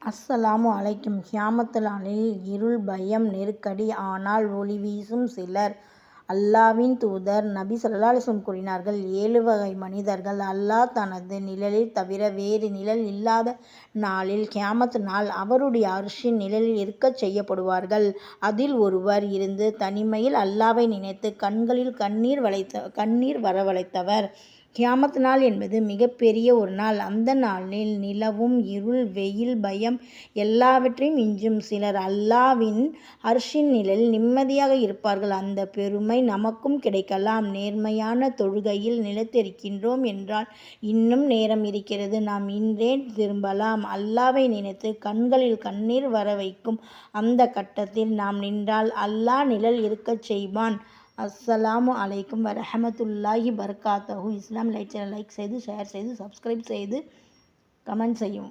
அஸ்ஸலாமு அலைக்கும். கியாமத்து நாளில் இருள், பயம், நெருக்கடி. ஆனால் ஒளி வீசும் சிலர். அல்லாஹ்வின் தூதர் நபி ஸல்லல்லாஹு அலைஹி வஸல்லம் கூறினார்கள், 7 வகை மனிதர்கள் அல்லாஹ் தனது நிழலில் தவிர வேறு நிழல் இல்லாத நாளில், கியாமத் நாள், அவருடைய அர்ஷின் நிழலில் இருக்கச் செய்யப்படுவார்கள். அதில் ஒருவர் இருந்து தனிமையில் அல்லாஹ்வை நினைத்து கண்களில் கண்ணீர் வரவழைத்தவர். கியாமத் நாள் என்பது மிகப்பெரிய ஒரு நாள். அந்த நாளில் நிலவும் இருள், வெயில், பயம் எல்லாவற்றையும் மிஞ்சும் சிலர் அல்லாஹ்வின் அர்ஷின் நிழலில் நிம்மதியாக இருப்பார்கள். அந்த பெருமை நமக்கும் கிடைக்கலாம். நேர்மையான தொழுகையில் நிலைத்திருக்கின்றோம் என்றால் இன்னும் நேரம் இருக்கிறது. நாம் இன்றே திரும்பலாம். அல்லாஹ்வை நினைத்து கண்களில் கண்ணீர் வரவைக்கும் அந்த கட்டத்தில் நாம் நின்றால் அல்லாஹ் நிழல் இருக்கச் செய்வான். அஸ்ஸலாமு அலைக்கும் வரஹ்மத்துல்லாஹி பரகாத்துஹு. இஸ்லாம் லைக் செய்து, ஷேர் செய்து, சப்ஸ்கிரைப் செய்து, கமெண்ட் செய்யும்.